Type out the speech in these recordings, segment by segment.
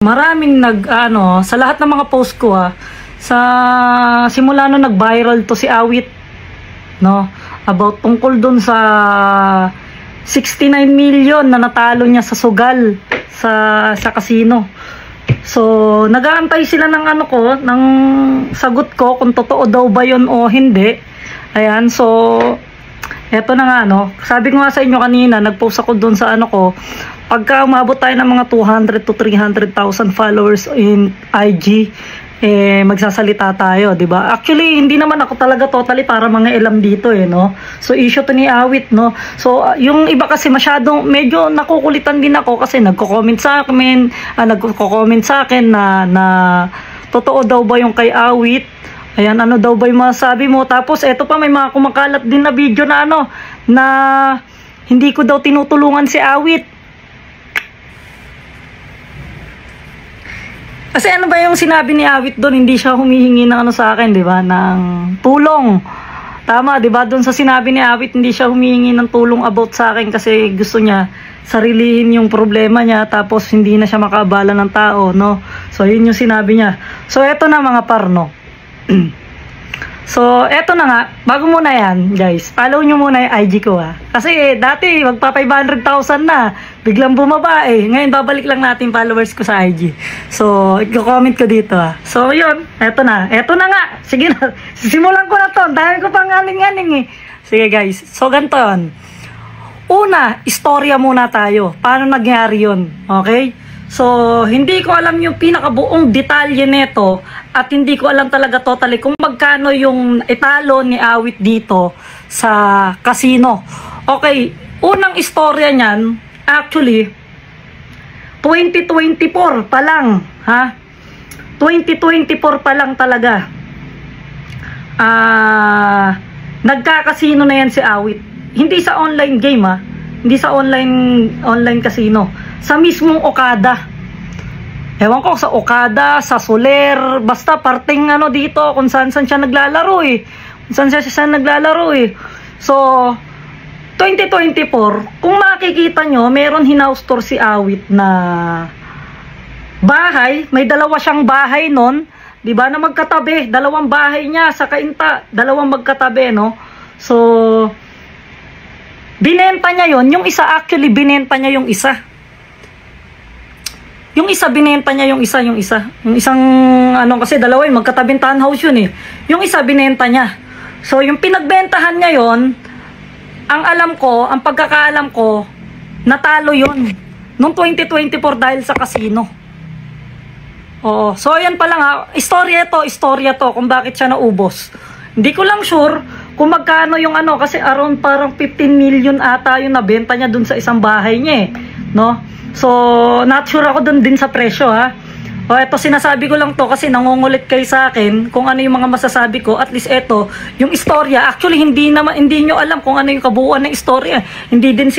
maraming sa lahat ng mga post ko sa simula no nag-viral to si Awit, no, about tungkol dun sa 69 million na natalo niya sa sugal sa casino. So nag-aantay sila ng ng sagot ko kung totoo daw ba yun o hindi. Ayan, so eto na nga, sabi ko nga sa inyo kanina, nag-post ako doon sa pagka umabot tayo ng mga 200 to 300,000 followers in IG, magsasalita tayo, 'di ba? Actually, hindi naman ako talaga totally para mga elam dito no. So issue to ni Awit, no. So yung iba kasi medyo nakukulitan din ako kasi nagko-comment sa akin na totoo daw ba yung kay Awit? Ayan, ano daw ba yung masasabi mo? Tapos eto pa, may mga kumakalat din na video na na hindi ko daw tinutulungan si Awit. Kasi ano ba yung sinabi ni Awit doon? Hindi siya humihingi ng sa akin, 'di ba? Ng tulong. Tama, 'di ba? Doon sa sinabi ni Awit, hindi siya humihingi ng tulong about sa akin kasi gusto niya sarilihin yung problema niya, tapos hindi na siya makaabala ng tao, no? So yun yung sinabi niya. So eto na mga parno. So eto na nga, bago muna yan guys, follow nyo muna yung IG ko kasi dati magpa 500,000 na, biglang bumaba ngayon babalik lang natin followers ko sa IG. So i-comment ko dito So yun, eto na nga, sige na, simulan ko na to, dahil ko pang aling-aling Sige guys, so ganito yun. Una, istorya muna tayo, paano nangyari yun, okay? So, hindi ko alam yung pinakabuong detalye nito at hindi ko alam talaga totally kung magkano yung italo ni Awit dito sa casino. Okay, unang istorya niyan, actually, 2024 pa lang, 2024 pa lang talaga. Nagka-casino na yan si Awit. Hindi sa online game, hindi sa online casino. Sa mismong Okada. Ewan ko sa Okada, sa Soler, basta parting dito kung saan siya naglalaro Kung saan siya naglalaro So 2024, kung makikita nyo, meron hinouse tour si Awit na bahay, may dalawa siyang bahay nun, 'di ba, na magkatabi, dalawang bahay niya sa Cainta, dalawang magkatabi, no? So binenta niya yon, yung isa actually binenta niya yung isa. Yung isa binenta niya yung isang kasi dalawa yung magkatabing townhouse yun Yung isa binenta niya. So yung pinagbentahan niya yon, ang pagkakaalam ko, natalo yon nung 2024 dahil sa casino. Oo. So ayan pa lang istorya to kung bakit siya naubos. Hindi ko lang sure kung magkano yung kasi around parang 15 million ata yung nabenta niya dun sa isang bahay niya no? So not sure ako dun din sa presyo O eto, sinasabi ko lang to kasi nangungulit kayo sa akin kung ano yung mga masasabi ko. At least eto, yung istorya, actually hindi nyo alam kung ano yung kabuuan ng istorya. Hindi din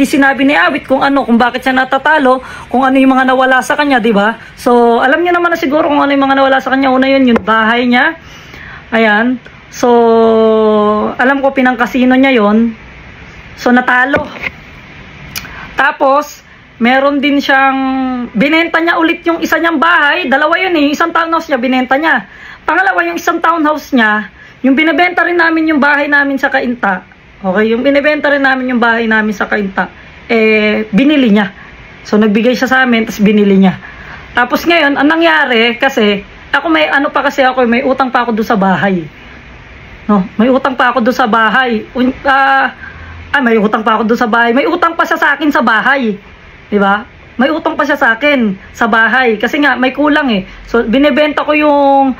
sinabi ni Awit kung bakit siya natatalo, kung ano yung mga nawala sa kanya, di ba? So alam niyo naman na siguro kung ano yung mga nawala sa kanya. Una yun, yung bahay niya. Ayan. So alam ko pinang-casino niya yon. So natalo. Tapos meron din siyang binenta niya ulit yung isa niyang bahay, dalawa yun isang townhouse niya binenta niya. Pangalawa, yung isang townhouse niya, yung binebenta rin namin yung bahay namin sa Cainta. Okay, yung binebenta rin namin yung bahay namin sa Cainta, binili niya. So nagbigay siya sa amin, tapos binili niya. Tapos ngayon, ang nangyari kasi ako may may utang pa ako doon sa bahay. No, may utang pa ako doon sa bahay. May utang pa ako doon sa bahay. May utang pa siya sa akin sa bahay. 'Di ba? May utang pa siya sa akin sa bahay kasi nga may kulang So binebenta ko yung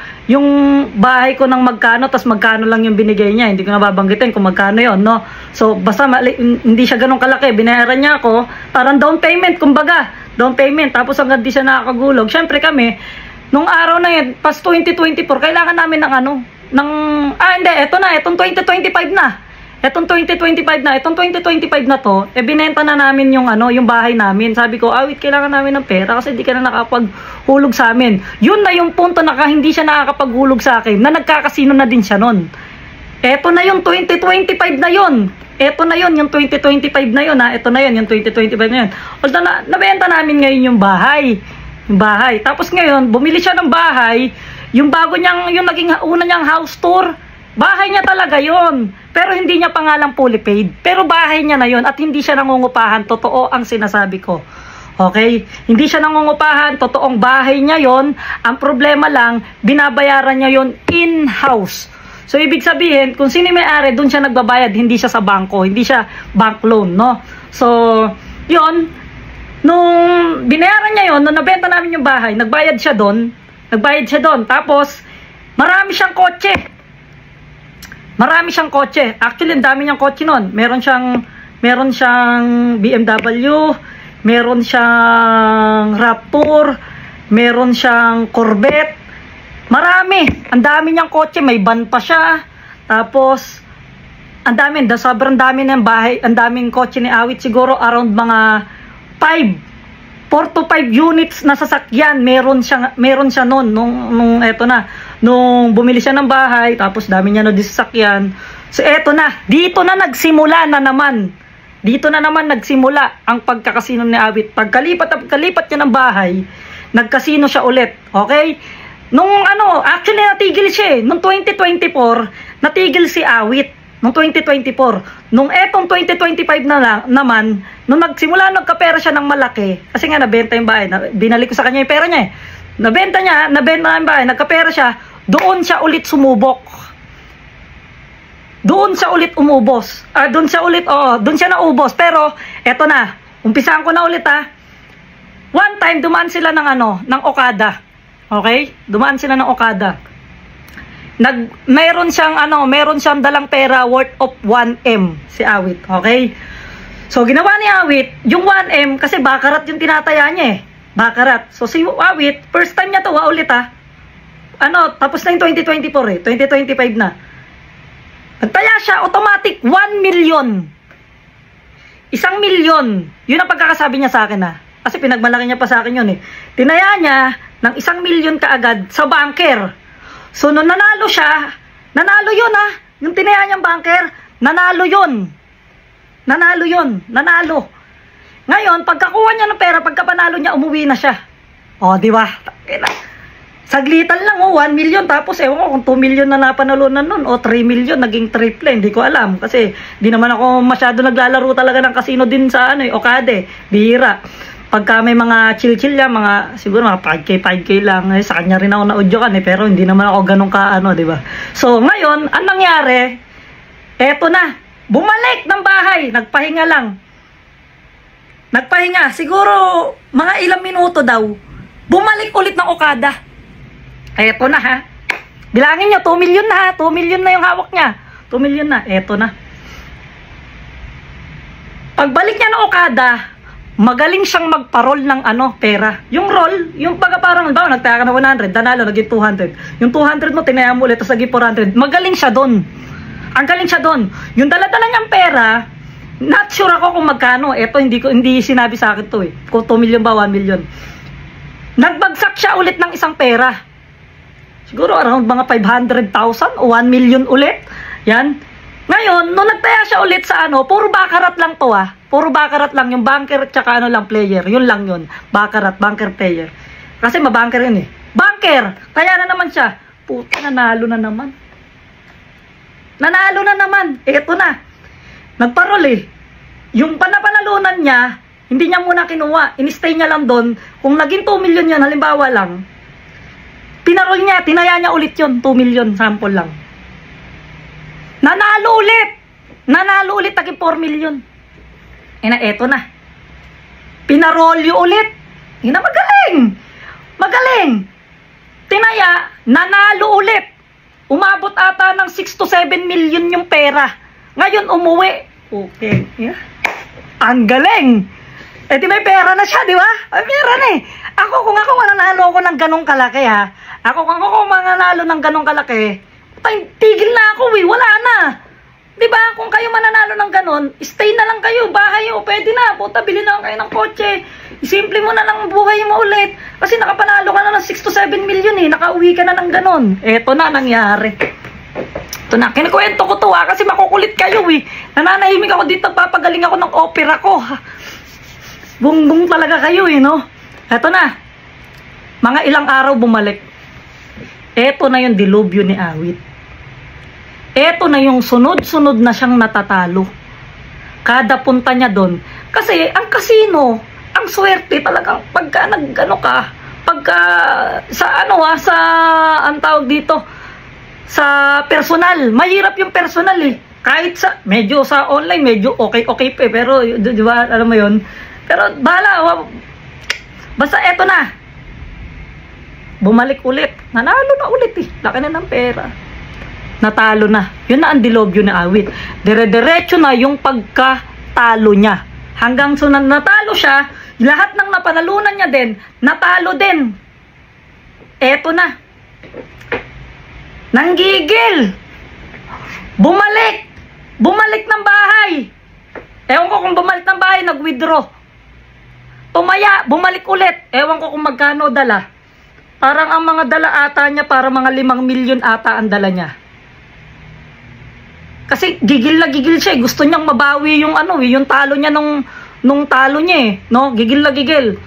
bahay ko ng magkano, tas magkano lang yung binigay niya. Hindi ko na babanggitin kung magkano 'yon, no? So basta hindi siya ganoon kalaki. Binayaran niya ako parang down payment, kumbaga. Down payment, tapos hanggang di siya nakakagulog. Syempre kami nung araw na yun, pas 2024, kailangan namin ng etong 2025 na. Etong 2025 na to, binenta na namin yung bahay namin. Sabi ko, Awit, kailangan namin ng pera kasi hindi ka na nakapaghulog sa amin. Yun na yung punto na hindi siya nakakapaghulog sa akin, na nagkakasino na din siya nun. Eto na yung 2025 na yun. Eto na yun, yung 2025 na yun Eto na yun, yung 2025 na yun. Although nabenta namin ngayon yung bahay. yung bahay. Tapos ngayon, bumili siya ng bahay, yung bago niyang, yung naging una niyang house tour, bahay niya talaga yon. Pero hindi niya pangalang fully paid. Pero bahay niya na yon at hindi siya nangungupahan. Totoo ang sinasabi ko. Okay? Hindi siya nangungupahan. Totoong bahay niya yon. Ang problema lang, binabayaran niya yon in-house. So, ibig sabihin, kung sino may-ari, doon siya nagbabayad. Hindi siya sa bangko. Hindi siya bank loan, no? So, yon. Nung binayaran niya yon, nung nabenta namin yung bahay, nagbayad siya doon. Tapos, marami siyang kotse. Actually, ang dami niyang kotse nun. Meron siyang BMW, meron siyang Raptor, meron siyang Corvette. Marami. Ang dami niyang kotse. May van pa siya. Tapos, sobrang dami ng bahay. Ang daming kotse ni Awit. Siguro around mga 4 to 5 units na sasakyan. Meron siya noon nung bumili siya ng bahay, tapos dami niya na disasakyan. So eto na, dito na nagsimula ang pagkakasino ni Awit. Pagkalipat niya ng bahay, nagkasino siya ulit. Okay? Actually natigil siya Nung 2024, natigil si Awit. Nung 2024. Nung etong 2025 naman, nung nagkapera siya ng malaki, kasi nga nabenta yung bahay, binalik ko sa kanya yung pera niya Nabenta na yung bahay, nagkapera siya, doon siya ulit sumubok. Doon siya ulit umubos. Doon siya naubos. Pero, eto na, umpisahan ko na ulit One time, dumaan sila ng Okada. Okay? Dumaan sila ng Okada. Meron siyang dalang pera worth of 1M si Awit. Okay? So, ginawa ni Awit, yung 1M, kasi bakarat yung tinataya niya Bakarat. So, si Awit, first time niya to, ulit tapos na yung 2024 2025 na. Nagtaya siya, automatic, 1 million. 1 million. Yun ang pagkakasabi niya sa akin Kasi pinagmalaki niya pa sa akin yun Tinaya niya ng 1 million kaagad sa banker. So, nung nanalo siya, nanalo yun yung tinaya niyang banker, nanalo yun. Ngayon, pagkakuha niya ng pera, pagkapanalo niya, umuwi na siya. Di ba? Saglitan lang, 1 million. Tapos, ewan ko kung 2 million na napanalunan nun, o 3 million, naging triple. Hindi ko alam. Kasi, di naman ako masyado naglalaro talaga ng casino din sa Okade. Bihira. Pagka may mga chill-chill yan, siguro mga 5K lang. Sa kanya rin ako na-audyokan pero hindi naman ako ganun di ba? So, ngayon, ang nangyari, eto na, bumalik ng bahay, nagpahinga lang. Siguro, mga ilang minuto daw, bumalik ulit ng Okada. Eto na Bilangin nyo, 2 million na 2 million na yung hawak niya. 2 million na, eto na. Pagbalik niya ng Okada, magaling siyang magparol ng pera. Yung roll, yung parang nagtaya ka na 100, danalo, naging 200. Yung 200 mo, tinaya mo ulit, tapos naging 400. Magaling siya doon. Ang galing siya doon. Yung dala-dala niyang pera, not sure ako kung magkano. Eto, hindi sinabi sa akin to Kung 2 million ba, 1 million. Nagbagsak siya ulit ng isang pera. Siguro around mga 500,000 o 1 million ulit. Yan. Ngayon, nung nagtaya siya ulit sa puro bakarat lang to Puro bakarat lang. Yung banker at saka player. Yun lang yun. Bakarat, banker, player. Kasi mabanker yun Banker! Kaya na naman siya. Puta, nanalo na naman. Eto na. Nagparol Yung panapanalunan niya, hindi niya muna kinuha. In-stay niya lang doon. Kung naging 2 million yun, halimbawa lang, pinarol niya, tinaya niya ulit yun. 2 million, sample lang. Nanalo ulit, naging 4 million. Eto na. Pinarolyo ulit. Magaling. Tinaya, nanalo ulit. Umabot ata ng 6 to 7 million yung pera. Ngayon, umuwi. Okay. Yeah. Ang galing. Di may pera na siya, di ba? May pera na kung ako mananalo ako ng ganong kalaki, kung ako mananalo ng ganong kalaki, tigil na ako, wala na. Di ba? Kung kayo mananalo ng ganon, stay na lang kayo, bahay o pwede na. Puta, bili na lang kayo ng kotse. Simple mo na lang buhay mo ulit. Kasi nakapanalo ka na ng 6 to 7 million nakauwi ka na ng ganon. Eto na nangyari. Ito na, kinikwento ko to kasi makukulit kayo Nananahimik ako dito, papagaling ako ng opera ko. Bungbong talaga kayo no? Eto na. Mga ilang araw bumalik. Eto na yung dilubyo ni Awit. Eto na yung sunod-sunod na siyang natatalo. Kada punta niya doon. Kasi ang casino, ang swerte talagang pagka nag-ano ka, pagka sa ano sa ang tawag dito, sa personal, mahirap yung personal eh. Kahit sa, medyo sa online, medyo okay pa eh. Pero, di ba, alam mo yun? Pero, bahala. Basta eto na. Bumalik ulit. Nanalo na ulit eh. Laki na ng pera. Natalo na. Yun na ang dilobyo ni Awit. Dire-diretso na yung pagkatalo niya. Hanggang so natalo siya, lahat ng napanalunan niya din, natalo din. Eto na. Nanggigil. Bumalik ng bahay. Ewan ko kung bumalik ng bahay, nag-withdraw. Tumaya, bumalik ulit. Ewan ko kung magkano dala. Parang ang mga dala ata niya, para mga 5 milyon ata ang dala niya. Kasi gigil na gigil siya. Gusto niyang mabawi yung ano, yung talo niya nung talo niya eh. No? Gigil na gigil.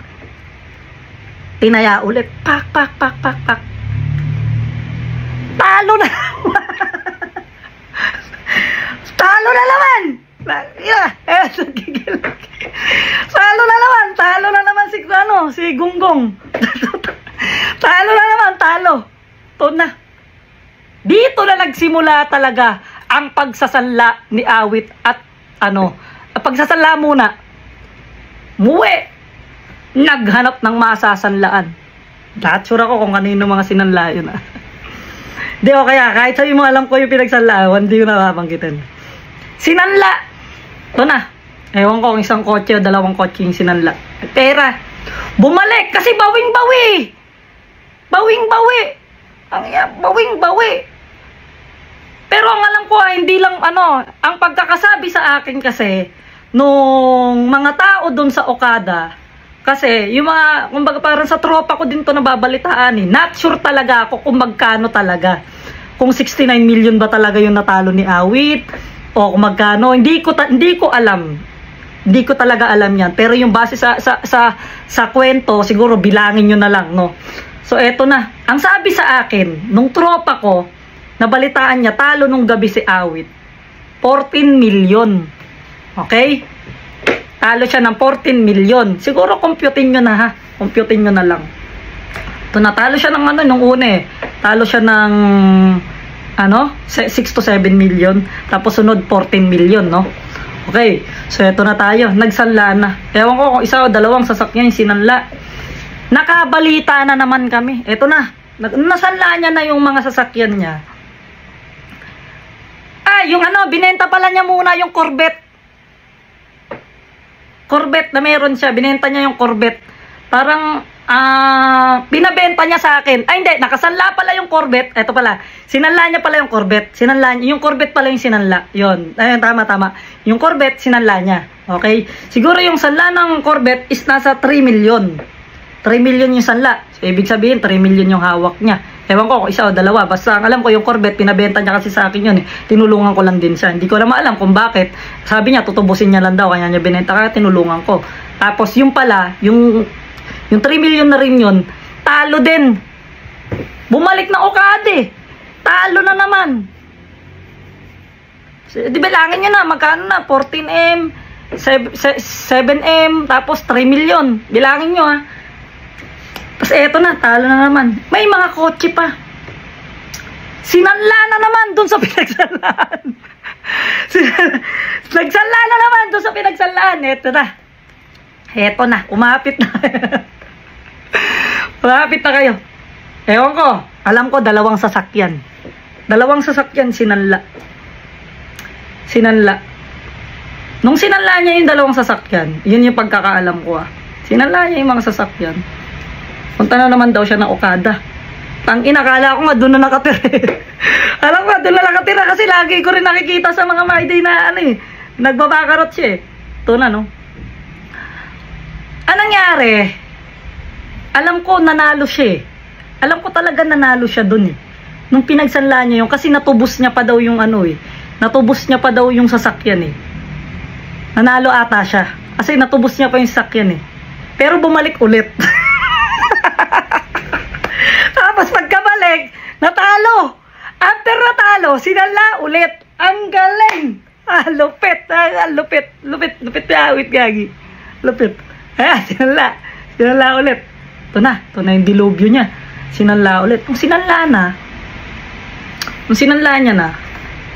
Tinaya ulit. Pak. Talo na. Talo na naman. Talo na naman si Gunggong. Talo na naman. Ito na. Dito na nagsimula talaga ang pagsasanla ni Awit at pagsasanla muna. Muwi. Naghanap ng masasanlaan. Lahat sure ako kung kanino mga sinanla yun Di o kaya, kahit sabi mo alam ko yung pinagsanlaan, hindi ko nakapanggitin. Sinanla. Ito na. Ewan ko kung isang kotse o 2 kotse yung sinanla. Pera. Bumalik kasi bawing-bawi. Bawing-bawi. Pero ang alam ko hindi lang ang pagkakasabi sa akin kasi, nung mga tao doon sa Okada, kasi yung mga, kumbaga parang sa tropa ko din to nababalitaan eh. Not sure talaga ako kung magkano talaga. Kung 69 million ba talaga yung natalo ni Awit o kung magkano, hindi ko alam. Hindi ko talaga alam yan. Pero yung base sa kwento, siguro bilangin nyo na lang, no? So eto na. Ang sabi sa akin, nung tropa ko, nabalitaan niya, talo nung gabi si Awit. 14 million. Okay? Talo siya ng 14 million. Siguro computein nyo na ha. Computein nyo na lang. Ito natalo siya ng nung una eh. Talo siya ng 6 to 7 million. Tapos sunod 14 million, no? Okay. So ito na tayo. Nagsanla na. Ewan ko kung 1 o 2 sasakyan yung sinanla. Nakabalita na naman kami. Ito na. Nasanla niya na yung mga sasakyan niya. Yung binenta pala niya muna yung Corvette na meron siya. Binenta niya yung Corvette. Parang pinabenta niya sa akin. Hindi, nakasanla pala yung Corvette. Ito pala, sinanla niya pala yung Corvette. Yung Corvette pala yung sinanla. Yun, ayun, tama. Yung Corvette, sinanla niya. Okay? Siguro yung sanla ng Corvette is nasa 3 million. 3 million yung sanla. So, ibig sabihin, 3 million yung hawak niya. Ewan ko kung 1 o 2. Basta alam ko yung Corvette, pinabenta niya kasi sa akin yun eh. Tinulungan ko lang din siya. Hindi ko lang alam kung bakit. Sabi niya, tutubusin niya lang daw. Kanya niya binenta, kaya tinulungan ko. Tapos yung pala, yung 3 million na rin yun, talo din. Bumalik na Okada eh. Talo na naman. Di bilangin nyo na, magkano na? 14M, 7M, tapos 3 million. Bilangin nyo ha. Tapos eto na, talo na naman. May mga kotse pa. Sinanla na naman dun sa pinagsanlaan. Nagsanla na naman dun sa pinagsanlaan. Eto na. Eto na, umapit na. Umapit na kayo. Ewan ko, alam ko 2 sasakyan. 2 sasakyan sinanla. Nung sinanla niya yung 2 sasakyan, yun yung pagkakaalam ko Sinanla niya yung mga sasakyan. Punta na naman daw siya ng Okada. Akala ko nga doon na nakatira. Alam ko doon na nakatira kasi lagi ko rin nakikita sa mga Mayday na nagbabakarot siya eh. Ito na no. Anong nangyari? Alam ko nanalo siya eh. Alam ko talaga nanalo siya doon eh. Nung pinagsanla niya yung kasi natubos niya pa daw yung natubos niya pa daw yung sasakyan eh. Nanalo ata siya. Kasi natubos niya pa yung sasakyan eh. Pero bumalik ulit. sinala ulit. Ang galing. Lupit. Lupit ni Awit, gagi. Lupit. Sinala. Sinala ulit. Ito na yung dilubyo niya. Sinala ulit. Nung sinala niya na,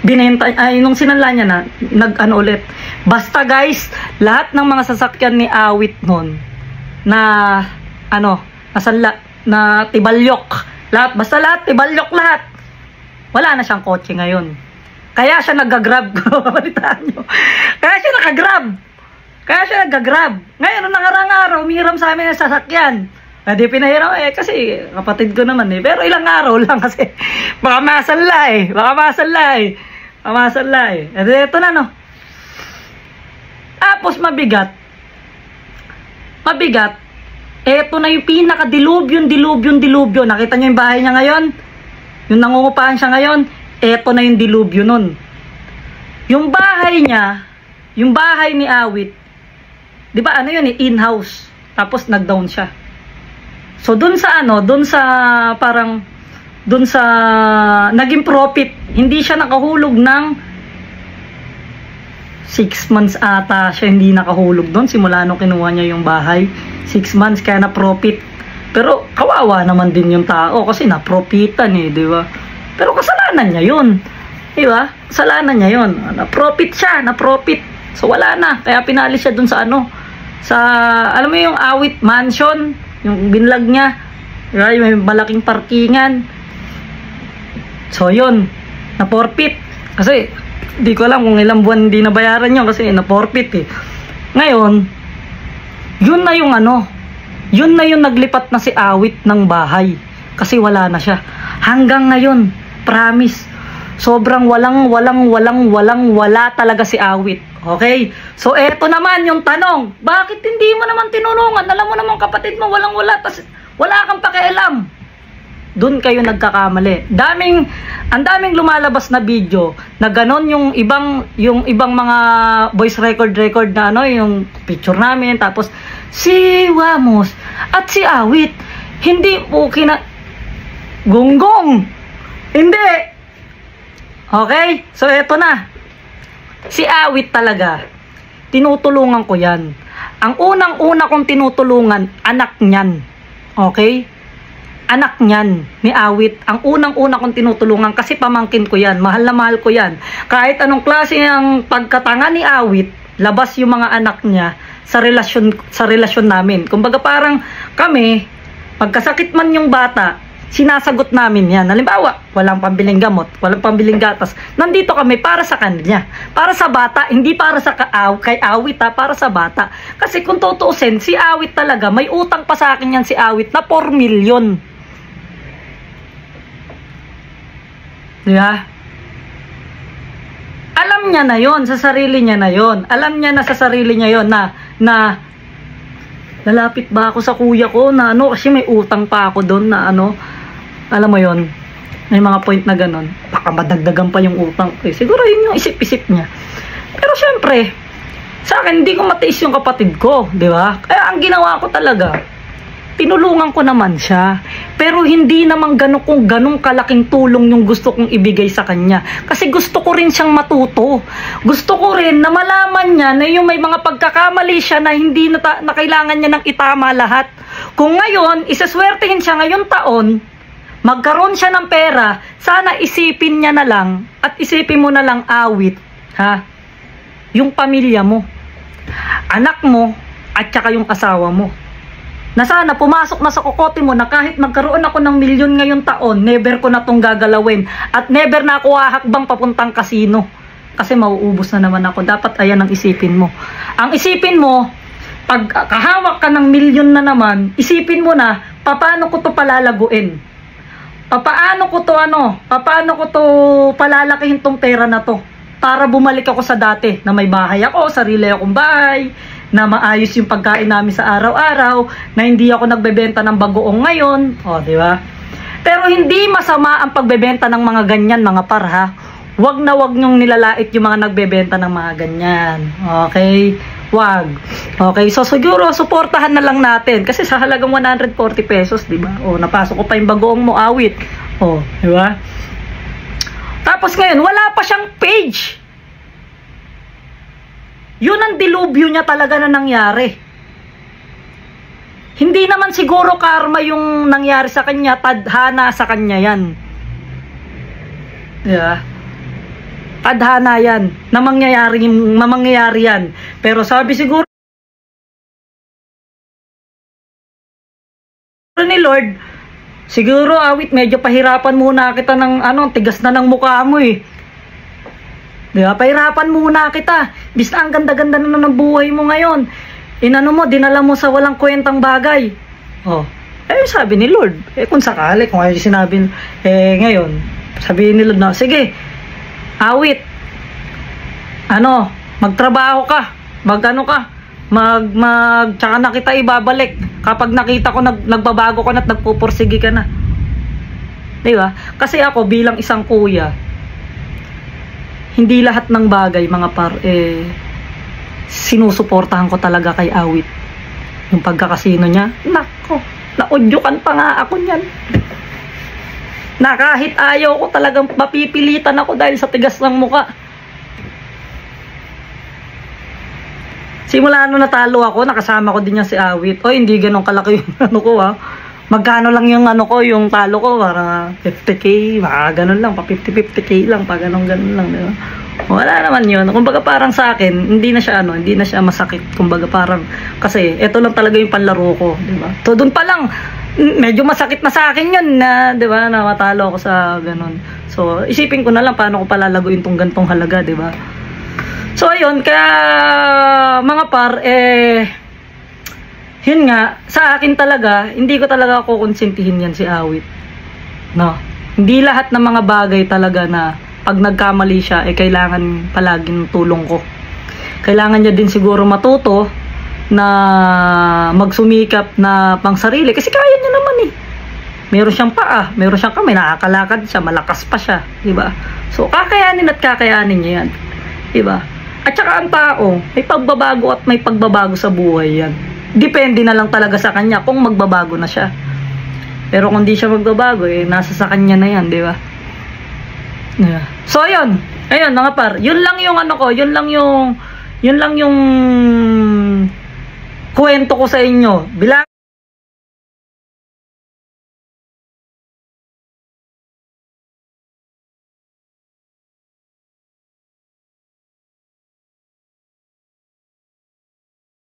binenta, nung sinala niya na, nag-ano ulit. Basta guys, lahat ng mga sasakyan ni Awit nun, na tibalyok. Basta lahat, tibalyok lahat. Wala na siyang kotse ngayon. Kaya siya nag-grab. Pabalitaan nyo. Kaya siya nag-grab. Ngayon, nung nakarang araw, umihiram sa amin ng sasakyan. Di pinahiram kasi kapatid ko naman Pero ilang araw lang kasi baka masala Ito na no. Tapos mabigat. Ito na yung dilubyo. Nakita nyo yung bahay niya ngayon? Yung nangungupahan siya ngayon? Ito na yung dilubyo nun. Yung bahay niya, yung bahay ni Awit, di ba in-house. Tapos nag-down siya. So dun sa naging profit, hindi siya nakahulog ng 6 months ata siya hindi nakahulog doon simula nung kinuha niya yung bahay. 6 months kaya na profit. Pero kawawa naman din yung tao kasi na-profitan di ba? Pero kasalanan niya yun. Di ba? Kasalanan niya yun. Na-profit siya, na-profit. So wala na. Kaya pinalis siya dun sa alam mo yung Awit Mansion, yung binlag niya, right? May malaking parkingan. So yun, na-forfeit. Kasi di ko alam kung ilang buwan hindi nabayaran niya kasi na-forfeit Ngayon, yun na yung naglipat na si Awit ng bahay. Kasi wala na siya. Hanggang ngayon, promise, sobrang wala talaga si Awit. Okay? So, eto naman yung tanong. Bakit hindi mo naman tinulungan? Alam mo naman kapatid mo, walang-wala. Tas, wala kang pakialam. Doon kayo nagkakamali. Ang daming lumalabas na video na ganon yung ibang mga voice record na yung picture namin. Tapos, si Wamos at si Awit, hindi okay na gonggong. Hindi. Okay? So, eto na. Si Awit talaga, tinutulungan ko yan. Ang unang-una kong tinutulungan, anak niyan. Okay? Anak niyan, ni Awit. Ang unang-una kong tinutulungan kasi pamangkin ko yan. Mahal na mahal ko yan. Kahit anong klase ng pagkatanga ni Awit, labas yung mga anak niya sa relasyon namin. Kumbaga parang kami, pagkasakit man yung bata, sinasagot namin yan. Halimbawa, walang pambiling gamot, walang pambiling gatas. Nandito kami para sa kanya. Para sa bata, hindi para sa kay Awit para sa bata. Kasi kung tutuusin, si Awit talaga, may utang pa sa akin yan si Awit na 4 million. Diba? Alam niya na yon sa sarili niya na yon. Alam niya na sa sarili niya yon na lalapit ba ako sa kuya ko na kasi may utang pa ako doon na alam mo yon, may mga point na ganon, baka madagdagan pa yung utang siguro yun yung isip-isip niya. Pero syempre sa akin hindi ko matiis yung kapatid ko, di ba? Kaya ang ginawa ko talaga, tinulungan ko naman siya, pero hindi naman ganong kalaking tulong yung gusto kong ibigay sa kanya. Kasi gusto ko rin siyang matuto. Gusto ko rin na malaman niya na yung may mga pagkakamali siya na hindi na kailangan niya ng itama lahat. Kung ngayon, isaswertehin siya ngayong taon, magkaroon siya ng pera, sana isipin niya na lang, at isipin mo na lang Awit, yung pamilya mo, anak mo, at saka yung asawa mo. Na sana pumasok na sa kokote mo na kahit magkaroon ako ng milyon ngayong taon, never ko na tong gagalawin. At never na ako hahakbang papuntang kasino. Kasi mauubos na naman ako. Dapat ayan ang isipin mo. Ang isipin mo, pag kahawak ka ng milyon na naman, isipin mo na, paano ko to palalaguin? Paano ko to palalakihin tong pera na to? Para bumalik ako sa dati, na may bahay ako, sarili akong bahay, na maayos yung pagkain namin sa araw-araw, na hindi ako nagbebenta ng bagoong ngayon, di ba? Pero hindi masama ang pagbebenta ng mga ganyan, mga par, ha? Wag na wag nyong nilalait yung mga nagbebenta ng mga ganyan. Okay? Wag. Okay, so siguro suportahan na lang natin kasi sa halagang 140 pesos, 'di ba? Napasok ko pa yung bagoong mo, Awit. 'Di ba? Tapos ngayon, wala pa siyang page. Yun ang dilubyo niya talaga na nangyari. Hindi naman siguro karma yung nangyari sa kanya, tadhana sa kanya yan. Yeah. Tadhana yan, na mangyayari yan. Pero sabi siguro ni Lord, siguro awit medyo pahirapan muna kita ng tigas na ng mukha mo eh. Diba? Pahirapan muna kita. Bis na ang ganda-ganda na ng buhay mo ngayon. Dinala mo sa walang kwentang bagay. Oh. Sabi ni Lord, kung sakali, kung ay sinabi, ngayon, sabihin ni Lord na, sige, awit, magtrabaho ka, tsaka na kita ibabalik kapag nakita ko nagbabago ka na at nagpupursigi ka na. Diba? Kasi ako bilang isang kuya, hindi lahat ng bagay mga par sinusuportahan ko talaga kay awit. Yung pagkakasino niya, nako, naudyukan pa nga ako niyan. Na kahit ayaw ko talagang mapipilitan ako dahil sa tigas ng muka. Simula natalo ako, nakasama ko din niya si awit. Hindi ganun kalaki yung ko ha. Magkano lang yung yung talo ko, para 50k, mga ganun lang, pa 50k lang, pa ganun lang, diba? Wala naman yun. Kumbaga parang sa akin, hindi na siya masakit. Kumbaga parang, kasi ito lang talaga yung panlaro ko, diba? So doon pa lang, medyo masakit na sa akin yun na, diba, na matalo ako sa ganun. So isipin ko na lang paano ko palalaguin tong gantong halaga, diba? So ayun, kaya mga par, yun nga, sa akin talaga, hindi ko talaga kukonsintihin yan si awit. No. Hindi lahat ng mga bagay talaga na pag nagkamali siya, kailangan palaging tulong ko. Kailangan niya din siguro matuto na magsumikap na pang sarili. Kasi kaya niya naman eh. Meron siyang paa, meron siyang kamay, nakakalakad siya, malakas pa siya. Diba? So, kakayanin at kakayanin niya yan. Diba? At saka ang tao, may pagbabago at may pagbabago sa buhay yan. Depende na lang talaga sa kanya kung magbabago na siya. Pero kung di siya magbabago, nasa sa kanya na yan, di ba? Yeah. So, ayun. Ayun, mga par. Yun lang yung yun lang yung kwento ko sa inyo. Bilang